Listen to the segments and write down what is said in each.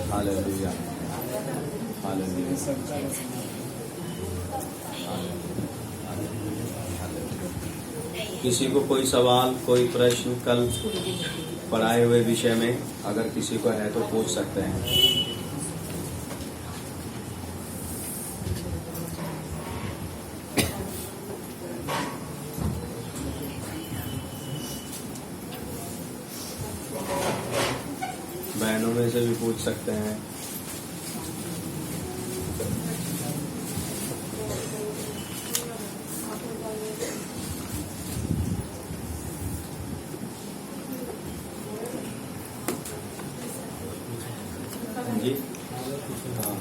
Hallelujah, hallelujah, किसी को कोई सवाल, कोई प्रश्न कल पढ़ाए हुए विषय में अगर किसी को है तो पूछ सकते हैं। बहनों में से भी पूछ सकते हैं। जी हाँ,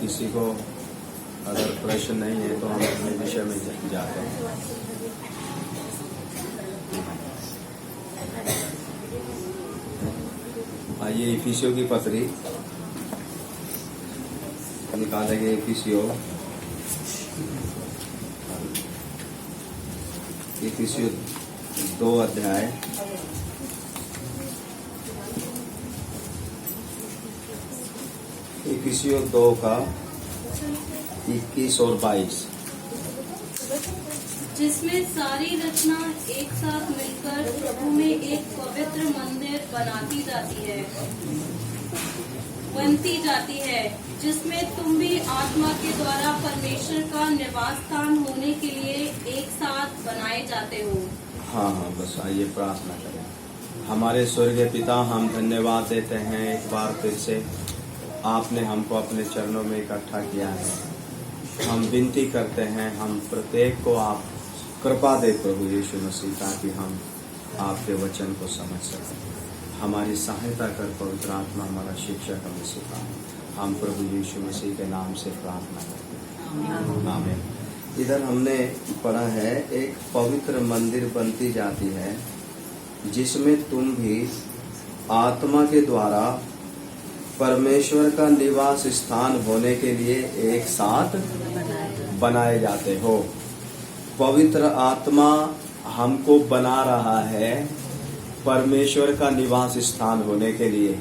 किसी को अगर प्रश्न नहीं है तो हम अपने विषय में जाते हैं। आइए इफिसियों की पत्री निकालेंगे। इफिसियों 2 अध्याय इफिसियों 2 का 21 और 22, जिसमें सारी रचना एक साथ मिलकर प्रभु में एक पवित्र मंदिर बनती जाती है, जिसमें तुम भी आत्मा के द्वारा परमेश्वर का निवास स्थान होने के लिए एक साथ बनाए जाते हो। हाँ, बस आइए प्रार्थना करें। हमारे स्वर्गीय पिता, हम धन्यवाद देते हैं एक बार फिर से आपने हमको अपने चरणों में इकट्ठा किया है। हम विनती करते हैं, हम प्रत्येक को आप कृपा दे प्रभु यीशु मसीह, ताकि हम आपके वचन को समझ सकें। हमारी सहायता कर पवित्र आत्मा, हमारा शिक्षक हमें सिखाए। हम प्रभु यीशु मसीह के नाम से प्रार्थना करते हैं, आमीन। इधर हमने पढ़ा है, एक पवित्र मंदिर बनती जाती है जिसमें तुम भी आत्मा के द्वारा परमेश्वर का निवास स्थान होने के लिए एक साथ बनाए जाते हो। पवित्र आत्मा हमको बना रहा है परमेश्वर का निवास स्थान होने के लिए।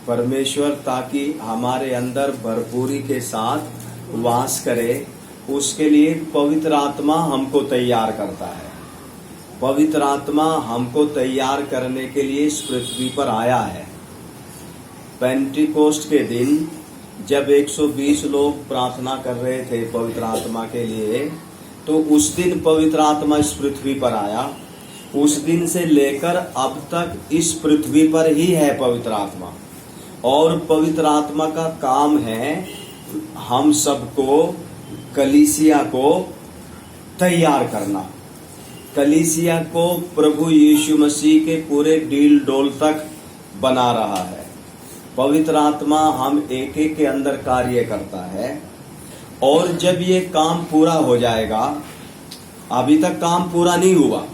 परमेश्वर ताकि हमारे अंदर भरपूरी के साथ वास करे, उसके लिए पवित्र आत्मा हमको तैयार करता है। पवित्र आत्मा हमको तैयार करने के लिए इस पृथ्वी पर आया है। पेंटिकोस्ट के दिन जब 120 लोग प्रार्थना कर रहे थे पवित्र आत्मा के लिए, तो उस दिन पवित्र आत्मा इस पृथ्वी पर आया। उस दिन से लेकर अब तक इस पृथ्वी पर ही है पवित्र आत्मा। और पवित्र आत्मा का काम है हम सबको, कलीसिया को तैयार करना, कलीसिया को प्रभु यीशु मसीह के पूरे डील डोल तक बना रहा है। पवित्र आत्मा हम एक एक के अंदर कार्य करता है। और जब ये काम पूरा हो जाएगा, अभी तक काम पूरा नहीं हुआ,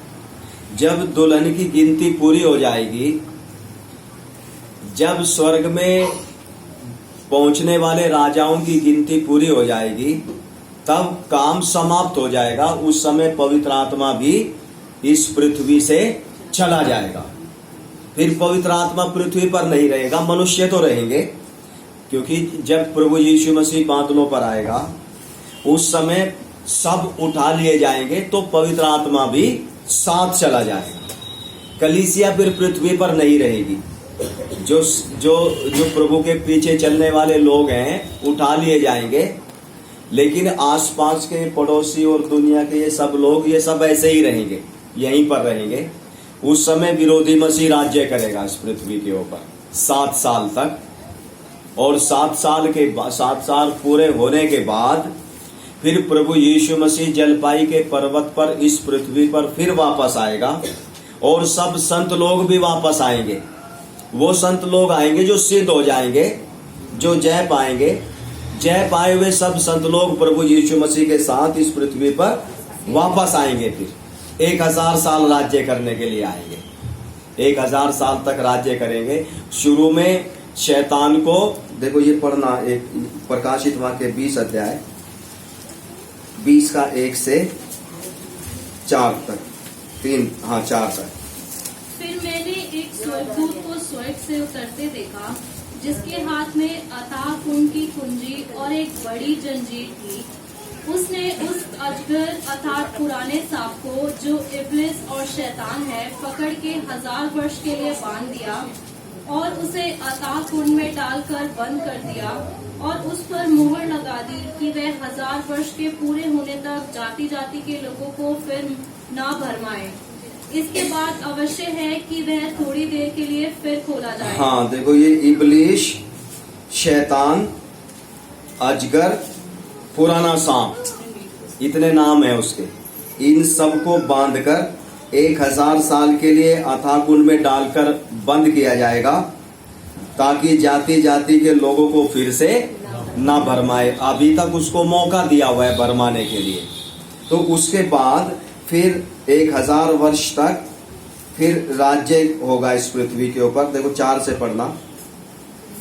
जब दुल्हन की गिनती पूरी हो जाएगी, जब स्वर्ग में पहुंचने वाले राजाओं की गिनती पूरी हो जाएगी, तब काम समाप्त हो जाएगा। उस समय पवित्र आत्मा भी इस पृथ्वी से चला जाएगा। फिर पवित्र आत्मा पृथ्वी पर नहीं रहेगा, मनुष्य तो रहेंगे, क्योंकि जब प्रभु यीशु मसीह बादलों पर आएगा उस समय सब उठा लिए जाएंगे, तो पवित्र आत्मा भी साथ चला जाएगा। कलीसिया फिर पृथ्वी पर नहीं रहेगी। जो जो जो प्रभु के पीछे चलने वाले लोग हैं उठा लिए जाएंगे, लेकिन आसपास के पड़ोसी और दुनिया के ये सब लोग, ये सब ऐसे ही रहेंगे, यहीं पर रहेंगे। उस समय विरोधी मसीह राज्य करेगा इस पृथ्वी के ऊपर 7 साल तक। और 7 साल पूरे होने के बाद फिर प्रभु यीशु मसीह जलपाई के पर्वत पर इस पृथ्वी पर फिर वापस आएगा। और सब संत लोग भी वापस आएंगे। वो संत लोग आएंगे जो सिद्ध हो जाएंगे, जो जय पाएंगे। जय पाए हुए सब संत लोग प्रभु यीशु मसीह के साथ इस पृथ्वी पर वापस आएंगे। फिर 1000 साल राज्य करने के लिए आएंगे। 1000 साल तक राज्य करेंगे। शुरू में शैतान को देखो ये पढ़ना, एक प्रकाशित वाक्य 20 अध्याय 20 का 1 से 4 तक, 4 तक। फिर मैंने एक स्वर्गदूत को स्वर्ग से उतरते देखा, जिसके हाथ में अथाह कुंड की कुंजी और एक बड़ी जंजीर थी। उसने उस अजगर अर्थात पुराने सांप को, जो इब्लिस और शैतान है, पकड़ के 1000 वर्ष के लिए बांध दिया और उसे अथाह कुंड में डालकर बंद कर दिया और उस पर मुहर लगा दी कि वह 1000 वर्ष के पूरे होने तक जाति जाति के लोगों को फिर ना भरमाए। इसके बाद अवश्य है कि वह थोड़ी देर के लिए फिर खोला जाए। हाँ, देखो ये इब्लिस, शैतान, अजगर, पुराना सांप, इतने नाम है उसके। इन सबको बांधकर 1000 साल के लिए अथाह कुंड में डालकर बंद किया जाएगा, ताकि जाति जाति के लोगों को फिर से ना भरमाए। अभी तक उसको मौका दिया हुआ है भरमाने के लिए। तो उसके बाद फिर 1000 वर्ष तक फिर राज्य होगा इस पृथ्वी के ऊपर। देखो 4 से पढ़ना।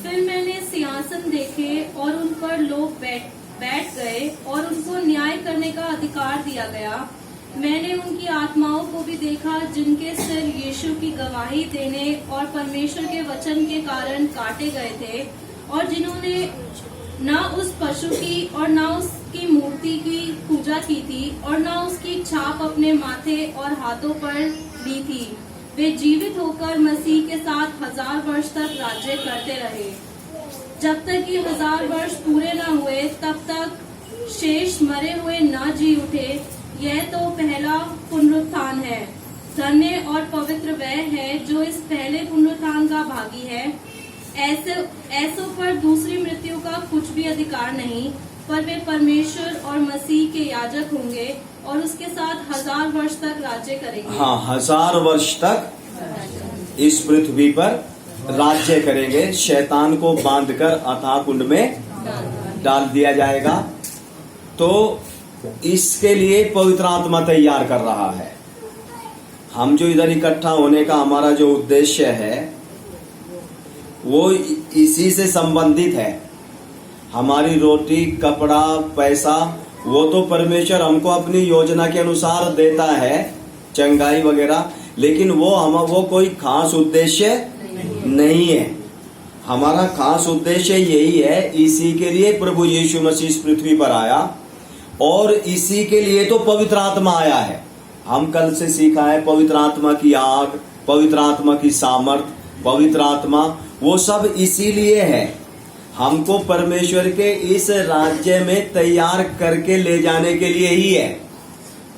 फिर मैंने सिंहासन देखे और उन पर लोग बैठ गए और उनको न्याय करने का अधिकार दिया गया। मैंने उनकी आत्माओं को भी देखा, जिनके सिर यीशु की गवाही देने और परमेश्वर के वचन के कारण काटे गए थे, और जिन्होंने न उस पशु की और न उसकी मूर्ति की पूजा की थी और न उसकी छाप अपने माथे और हाथों पर ली थी। वे जीवित होकर मसीह के साथ 1000 वर्ष तक राज्य करते रहे। जब तक ये 1000 वर्ष पूरे न हुए, तब तक शेष मरे हुए न जी उठे। यह तो पहला पुनरुत्थान है। धन्य और पवित्र वह है जो इस पहले पुनरुत्थान का भागी है। ऐसों पर दूसरी मृत्यु का कुछ भी अधिकार नहीं, पर वे परमेश्वर और मसीह के याजक होंगे और उसके साथ 1000 वर्ष तक राज्य करेंगे। हाँ, 1000 वर्ष तक इस पृथ्वी पर राज्य करेंगे। शैतान को बांधकर अथाह कुंड में डाल दिया जाएगा। तो इसके लिए पवित्र आत्मा तैयार कर रहा है। हम जो इधर इकट्ठा होने का हमारा जो उद्देश्य है, वो इसी से संबंधित है। हमारी रोटी, कपड़ा, पैसा, वो तो परमेश्वर हमको अपनी योजना के अनुसार देता है, चंगाई वगैरह, लेकिन वो कोई खास उद्देश्य नहीं है। हमारा खास उद्देश्य यही है, इसी के लिए प्रभु यीशु मसीह इस पृथ्वी पर आया और इसी के लिए तो पवित्र आत्मा आया है। हम कल से सीखा है पवित्र आत्मा की आग, पवित्र आत्मा की सामर्थ, पवित्र आत्मा, वो सब इसीलिए है, हमको परमेश्वर के इस राज्य में तैयार करके ले जाने के लिए ही है।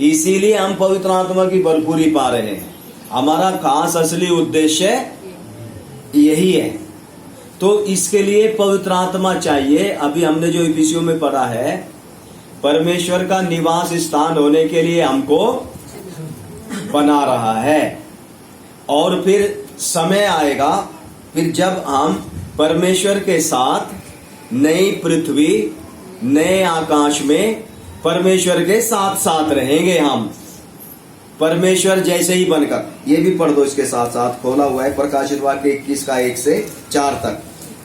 इसीलिए हम पवित्र आत्मा की भरपूरी पा रहे हैं। हमारा खास असली उद्देश्य यही है। तो इसके लिए पवित्र आत्मा चाहिए। अभी हमने जो इफिसियों में पढ़ा है, परमेश्वर का निवास स्थान होने के लिए हमको बना रहा है। और फिर समय आएगा, फिर जब हम परमेश्वर के साथ नई पृथ्वी, नए आकाश में परमेश्वर के साथ साथ रहेंगे। हम परमेश्वर जैसे ही बनकर। ये भी पढ़ दो इसके साथ साथ, खोला हुआ है प्रकाशित वाक्य 21 का 1 से 4 तक।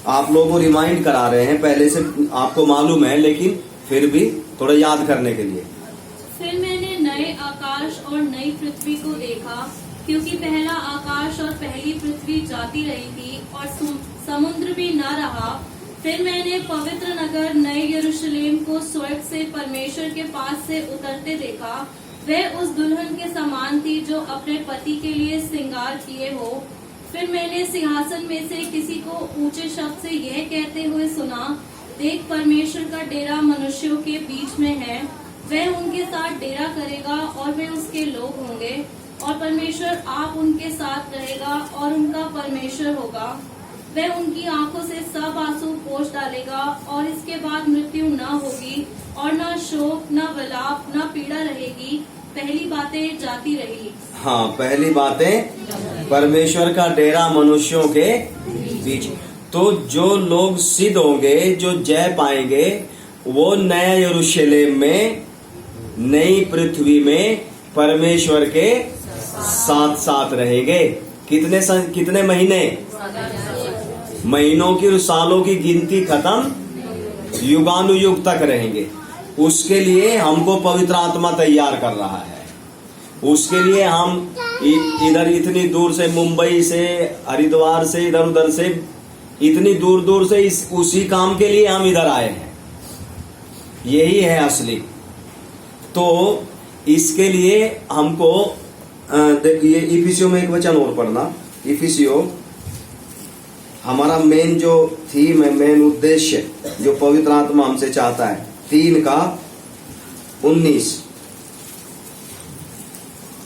आप लोगों को रिमाइंड करा रहे हैं, पहले से आपको मालूम है, लेकिन फिर भी थोड़ा याद करने के लिए। फिर मैंने नए आकाश और नई पृथ्वी को देखा, क्योंकि पहला आकाश और पहली पृथ्वी जाती रही थी और समुद्र भी न रहा। फिर मैंने पवित्र नगर नए यरूशलेम को स्वर्ग से परमेश्वर के पास से उतरते देखा। वह उस दुल्हन के समान थी जो अपने पति के लिए श्रृंगार किए हो। फिर मैंने सिंहासन में से किसी को ऊंचे शब्द से यह कहते हुए सुना, देख, परमेश्वर का डेरा मनुष्यों के बीच में है। वह उनके साथ डेरा करेगा और वे उसके लोग होंगे, और परमेश्वर आप उनके साथ रहेगा और उनका परमेश्वर होगा। वह उनकी आंखों से सब आंसू पोंछ डालेगा, और इसके बाद मृत्यु न होगी और न शोक, न विलाप, न पीड़ा रहेगी। पहली बातें जाती रही। हाँ, पहली बातें, परमेश्वर का डेरा मनुष्यों के बीच। तो जो लोग सिद्ध होंगे, जो जय पाएंगे, वो नया यरूशलेम में, नई पृथ्वी में परमेश्वर के साथ साथ रहेंगे। कितने महीने? महीनों की और सालों की गिनती खत्म, युगानुयुग तक रहेंगे। उसके लिए हमको पवित्र आत्मा तैयार कर रहा है। उसके लिए हम इधर इतनी दूर से, मुंबई से, हरिद्वार से, इधर उधर से, इतनी दूर दूर से उसी काम के लिए हम इधर आए हैं। यही है असली। तो इसके लिए हमको देखिए, इफिसियों में एक वचन और पढ़ना। इफिसियों हमारा मेन जो थीम है, मेन उद्देश्य जो पवित्र आत्मा हमसे चाहता है, 3:19।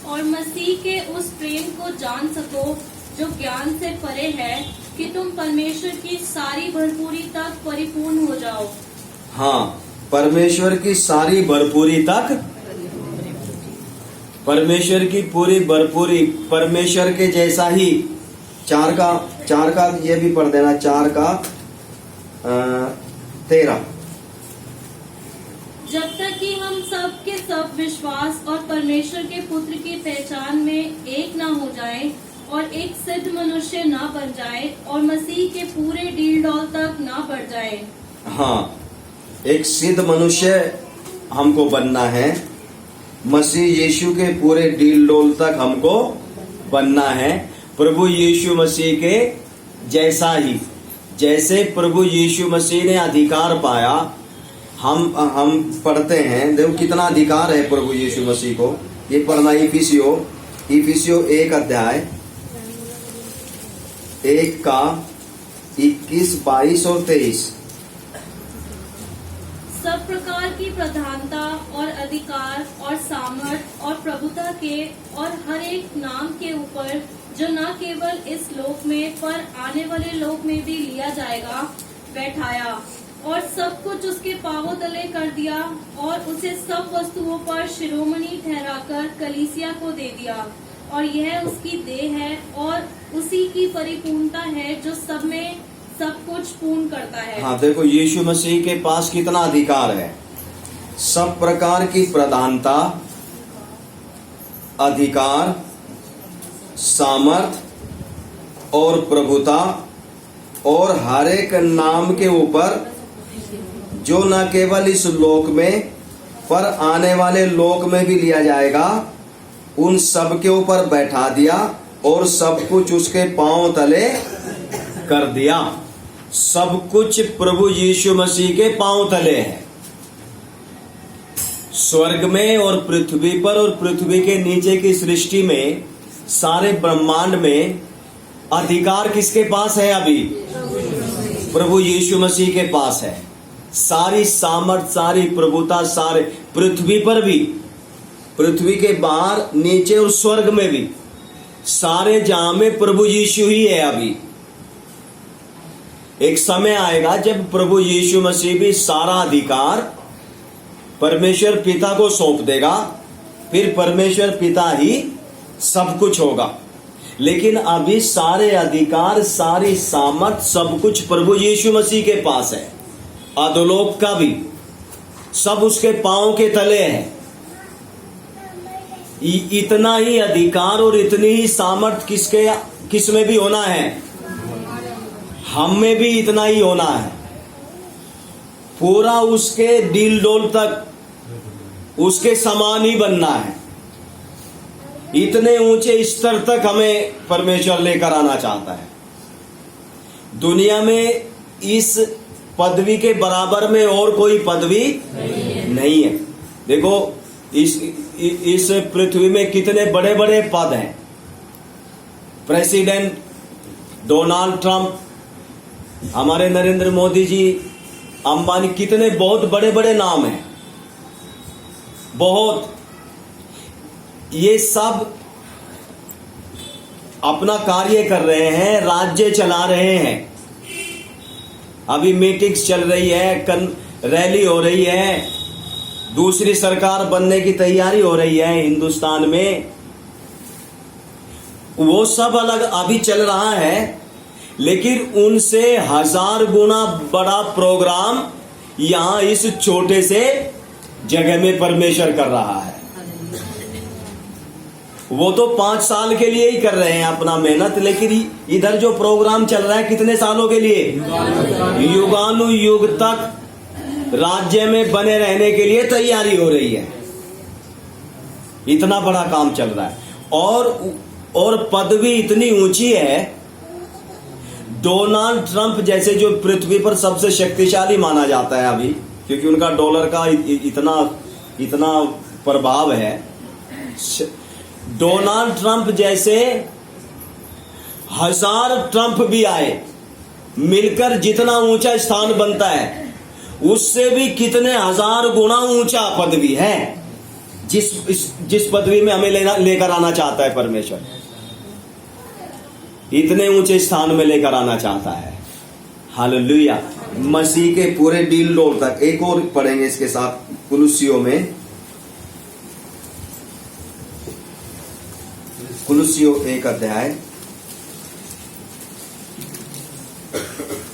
और मसीह के उस प्रेम को जान सको जो ज्ञान से परे है, कि तुम परमेश्वर की सारी भरपूरी तक परिपूर्ण हो जाओ। हाँ, परमेश्वर की सारी भरपूरी तक, परमेश्वर की पूरी भरपूरी, परमेश्वर के जैसा ही। 4 का ये भी पढ़ देना, 4:13। जब तक कि हम सब के सब विश्वास और परमेश्वर के पुत्र की पहचान में एक ना हो जाएं और एक सिद्ध मनुष्य ना बन जाए और मसीह के पूरे डील डॉल तक ना बढ़ जाए। हाँ, एक सिद्ध मनुष्य हमको बनना है। मसीह यीशु के पूरे डील डोल तक हमको बनना है, प्रभु यीशु मसीह के जैसा ही। जैसे प्रभु यीशु मसीह ने अधिकार पाया, हम पढ़ते हैं, देखो कितना अधिकार है प्रभु यीशु मसीह को। ये पढ़ना इफिसियों 1:21, 22 और 23। सब प्रकार की प्रधानता और अधिकार और सामर्थ और प्रभुता के और हर एक नाम के ऊपर, जो न केवल इस लोक में पर आने वाले लोक में भी लिया जाएगा, बैठाया और सब कुछ उसके पांवों तले कर दिया और उसे सब वस्तुओं पर शिरोमणि ठहराकर कलीसिया को दे दिया। और यह उसकी देह है और उसी की परिपूर्णता है जो सब में सब कुछ पूर्ण करता है। हाँ, देखो यीशु मसीह के पास कितना अधिकार है। सब प्रकार की प्रधानता, अधिकार, सामर्थ और प्रभुता और हर एक नाम के ऊपर, जो न केवल इस लोक में पर आने वाले लोक में भी लिया जाएगा, उन सब के ऊपर बैठा दिया और सब कुछ उसके पांव तले कर दिया। सब कुछ प्रभु यीशु मसीह के पांव तले है, स्वर्ग में और पृथ्वी पर और पृथ्वी के नीचे की सृष्टि में, सारे ब्रह्मांड में अधिकार किसके पास है? अभी प्रभु यीशु मसीह के पास है। सारी सामर्थ, सारी प्रभुता, सारे पृथ्वी पर भी, पृथ्वी के बाहर, नीचे और स्वर्ग में भी, सारे जहां में प्रभु यीशु ही है। अभी एक समय आएगा जब प्रभु यीशु मसीह भी सारा अधिकार परमेश्वर पिता को सौंप देगा, फिर परमेश्वर पिता ही सब कुछ होगा। लेकिन अभी सारे अधिकार, सारी सामर्थ, सब कुछ प्रभु यीशु मसीह के पास है। अधोलोक का भी सब उसके पांव के तले है। इतना ही अधिकार और इतनी ही सामर्थ किस में भी होना है? हम में भी इतना ही होना है। पूरा उसके डील डोल तक उसके समान ही बनना है। इतने ऊंचे स्तर तक हमें परमेश्वर लेकर आना चाहता है। दुनिया में इस पदवी के बराबर में और कोई पदवी नहीं है। देखो इस पृथ्वी में कितने बड़े बड़े पद हैं। प्रेसिडेंट डोनाल्ड ट्रंप, हमारे नरेंद्र मोदी जी, अंबानी, कितने बहुत बड़े बड़े नाम हैं। बहुत, ये सब अपना कार्य कर रहे हैं, राज्य चला रहे हैं। अभी मीटिंग्स चल रही है, रैली हो रही है, दूसरी सरकार बनने की तैयारी हो रही है हिंदुस्तान में। वो सब अलग अभी चल रहा है, लेकिन उनसे 1000 गुना बड़ा प्रोग्राम यहां इस छोटे से जगह में परमेश्वर कर रहा है। वो तो 5 साल के लिए ही कर रहे हैं अपना मेहनत, लेकिन इधर जो प्रोग्राम चल रहा है कितने सालों के लिए? युगानुयुग तक राज्य में बने रहने के लिए तैयारी हो रही है। इतना बड़ा काम चल रहा है और पदवी इतनी ऊंची है। डोनाल्ड ट्रंप जैसे जो पृथ्वी पर सबसे शक्तिशाली माना जाता है अभी, क्योंकि उनका डॉलर का इतना प्रभाव है। डोनाल्ड ट्रंप जैसे 1000 ट्रंप भी आए, मिलकर जितना ऊंचा स्थान बनता है उससे भी कितने 1000 गुना ऊंचा पदवी है जिस पदवी में हमें लेकर आना चाहता है परमेश्वर। इतने ऊंचे स्थान में लेकर आना चाहता है। हालेलुया। मसीह के पूरे डील डोल तक। एक और पढ़ेंगे इसके साथ कुलुस्सियों में, कुलुस्सियों 1 अध्याय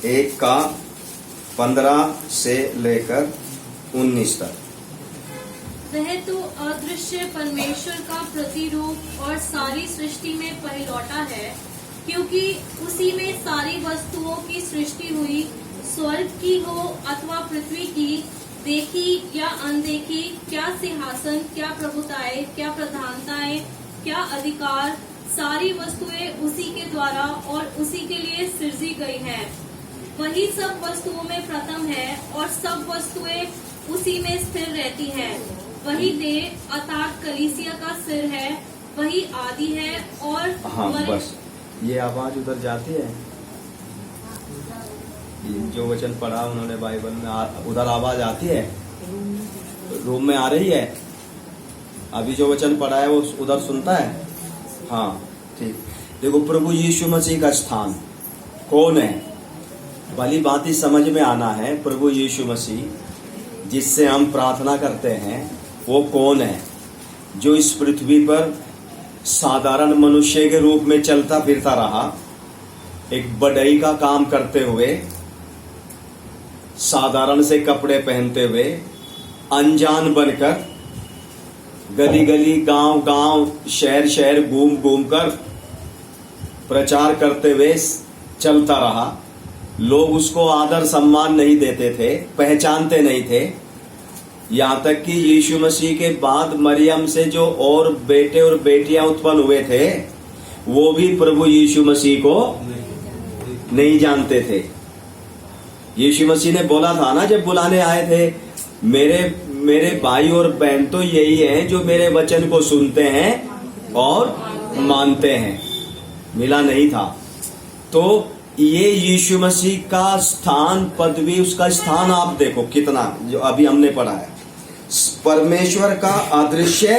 1 का 15 से लेकर 19 तक। वह तो अदृश्य परमेश्वर का प्रतिरूप और सारी सृष्टि में पहिलौठा है, क्योंकि उसी में सारी वस्तुओं की सृष्टि हुई, स्वर्ग की हो अथवा पृथ्वी की, देखी या अनदेखी, क्या सिंहासन, क्या प्रभुताएं, क्या प्रधानताएं, क्या अधिकार, सारी वस्तुएं उसी के द्वारा और उसी के लिए सृजी गई हैं। वही सब वस्तुओं में प्रथम है और सब वस्तुएं उसी में स्थिर रहती हैं। वही देह अर्थात कलीसिया का सिर है, वही आदि है और बस ये आवाज उधर जाती है, जो वचन पढ़ा उन्होंने बाइबल में, उधर आवाज आती है, रूम में आ रही है। अभी जो वचन पढ़ा है वो उधर सुनता है। हाँ ठीक। देखो प्रभु यीशु मसीह का स्थान कौन है, भली बात ही समझ में आना है। प्रभु यीशु मसीह जिससे हम प्रार्थना करते हैं वो कौन है? जो इस पृथ्वी पर साधारण मनुष्य के रूप में चलता फिरता रहा, एक बढ़ई का काम करते हुए, साधारण से कपड़े पहनते हुए, अनजान बनकर गली गली गांव गांव शहर शहर घूम घूम कर प्रचार करते हुए चलता रहा। लोग उसको आदर सम्मान नहीं देते थे, पहचानते नहीं थे। यहाँ तक कि यीशु मसीह के बाद मरियम से जो और बेटे और बेटियां उत्पन्न हुए थे वो भी प्रभु यीशु मसीह को नहीं जानते थे। यीशु मसीह ने बोला था ना जब बुलाने आए थे, मेरे भाई और बहन तो यही हैं जो मेरे वचन को सुनते हैं और मानते हैं। मिला नहीं था। तो ये यीशु मसीह का स्थान, पदवी, उसका स्थान आप देखो कितना, जो अभी हमने पढ़ा है। परमेश्वर का अदृश्य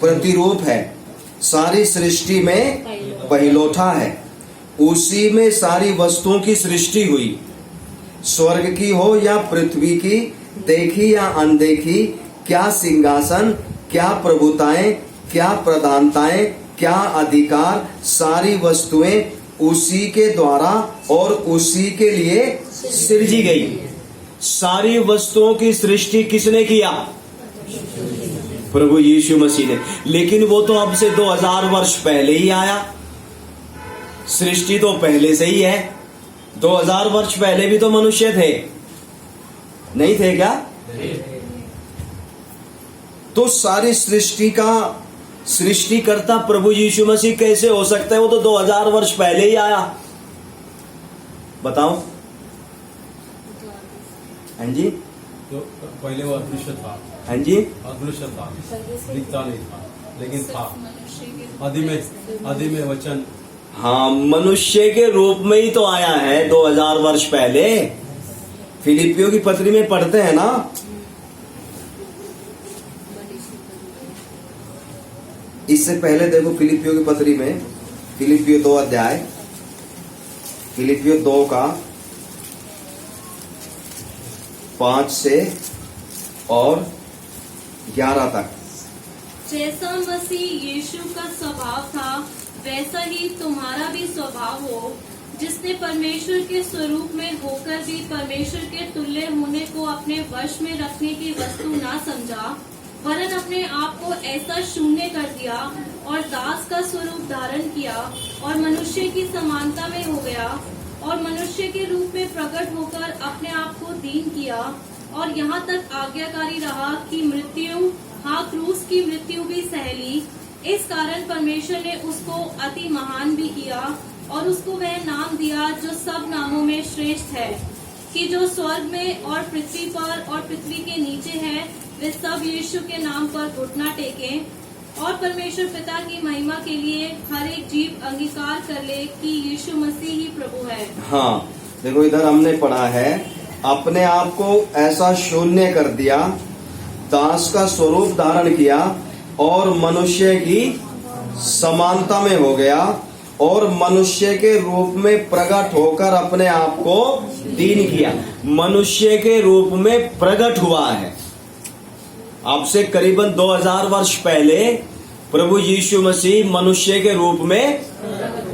प्रतिरूप है, सारी सृष्टि में पहिलौठा है, उसी में सारी वस्तुओं की सृष्टि हुई, स्वर्ग की हो या पृथ्वी की, देखी या अनदेखी, क्या सिंहासन, क्या प्रभुताएं, क्या प्रधानताएं, क्या अधिकार, सारी वस्तुएं उसी के द्वारा और उसी के लिए सृजी गई। सारी वस्तुओं की सृष्टि किसने किया? प्रभु यीशु मसीह ने। लेकिन वो तो अब से 2000 वर्ष पहले ही आया। सृष्टि तो पहले से ही है। 2000 वर्ष पहले भी तो मनुष्य थे, नहीं थे क्या? तो सारी सृष्टि का सृष्टिकर्ता प्रभु यीशु मसीह कैसे हो सकता है? वो तो 2000 वर्ष पहले ही आया। बताओ। हाँ जी, तो पहले वो अदृश्य था। हाँ जी, अदृश्य था, दिखता नहीं था, लेकिन था। आदि में वचन। हाँ, मनुष्य के रूप में ही तो आया है 2000 वर्ष पहले। फिलिपियों की पत्री में पढ़ते हैं ना, इससे पहले देखो फिलिपियों की पत्री में, फिलिपियों 2 अध्याय, फिलिपियों 2 का 5 से और 11 तक। जैसा मसीह यीशु का स्वभाव था वैसा ही तुम्हारा भी स्वभाव हो, जिसने परमेश्वर के स्वरूप में होकर भी परमेश्वर के तुल्य होने को अपने वश में रखने की वस्तु ना समझा, वरन अपने आप को ऐसा शून्य कर दिया और दास का स्वरूप धारण किया और मनुष्य की समानता में हो गया और मनुष्य के रूप में प्रकट होकर अपने आप को दीन किया और यहाँ तक आज्ञाकारी रहा कि मृत्यु, हाँ क्रूस की मृत्यु भी सह ली। इस कारण परमेश्वर ने उसको अति महान भी किया और उसको वह नाम दिया जो सब नामों में श्रेष्ठ है, कि जो स्वर्ग में और पृथ्वी पर और पृथ्वी के नीचे है वे सब यीशु के नाम पर घुटना टेकें और परमेश्वर पिता की महिमा के लिए हर एक जीव अंगीकार कर ले कि यीशु मसीह ही प्रभु है। हाँ, देखो इधर हमने पढ़ा है, अपने आप को ऐसा शून्य कर दिया, दास का स्वरूप धारण किया और मनुष्य की समानता में हो गया और मनुष्य के रूप में प्रकट होकर अपने आप को दीन किया। मनुष्य के रूप में प्रकट हुआ है। आपसे करीबन 2000 वर्ष पहले प्रभु यीशु मसीह मनुष्य के रूप में,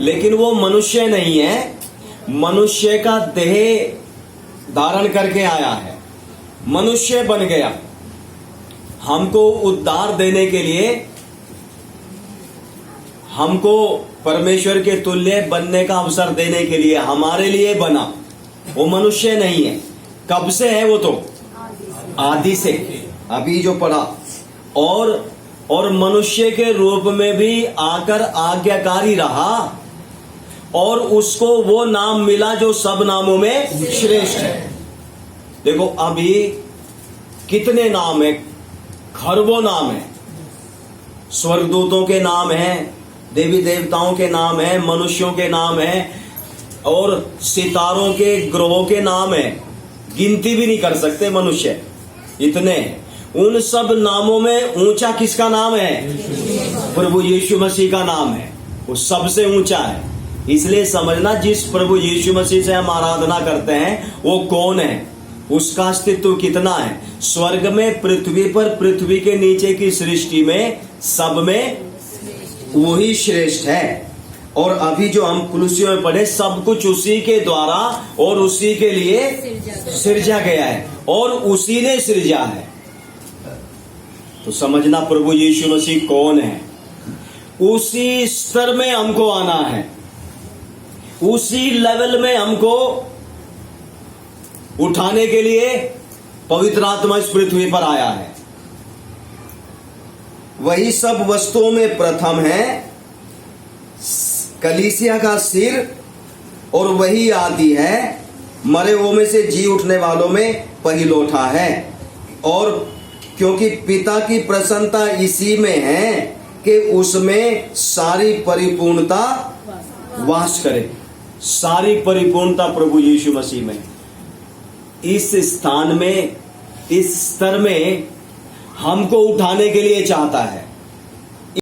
लेकिन वो मनुष्य नहीं है, मनुष्य का देह धारण करके आया है, मनुष्य बन गया। हमको उद्धार देने के लिए, हमको परमेश्वर के तुल्य बनने का अवसर देने के लिए हमारे लिए बना। वो मनुष्य नहीं है। कब से है? वो तो आदि से, अभी जो पढ़ा। और मनुष्य के रूप में भी आकर आज्ञाकारी रहा और उसको वो नाम मिला जो सब नामों में श्रेष्ठ है। देखो अभी कितने नाम है, खरबों नाम है, स्वर्गदूतों के नाम है, देवी देवताओं के नाम है, मनुष्यों के नाम है और सितारों के ग्रहों के नाम है। गिनती भी नहीं कर सकते मनुष्य, इतने। उन सब नामों में ऊंचा किसका नाम है? प्रभु यीशु मसीह का नाम है। वो सबसे ऊंचा है। इसलिए समझना, जिस प्रभु यीशु मसीह से हम आराधना करते हैं वो कौन है, उसका अस्तित्व कितना है। स्वर्ग में, पृथ्वी पर, पृथ्वी के नीचे की सृष्टि में, सब में वही श्रेष्ठ है। और अभी जो हम कुलुसियों में पढ़े, सब कुछ उसी के द्वारा और उसी के लिए सृजा गया है और उसी ने सृजा है। तो समझना प्रभु यीशु मसीह कौन है। उसी स्तर में हमको आना है, उसी लेवल में हमको उठाने के लिए पवित्र आत्मा इस पृथ्वी पर आया है। वही सब वस्तुओं में प्रथम है, कलीसिया का सिर, और वही आदि है, मरे हुओं में से जी उठने वालों में पहिलौठा है। और क्योंकि पिता की प्रसन्नता इसी में है कि उसमें सारी परिपूर्णता वास करे। सारी परिपूर्णता प्रभु यीशु मसीह में। इस स्थान में, इस स्तर में हमको उठाने के लिए चाहता है।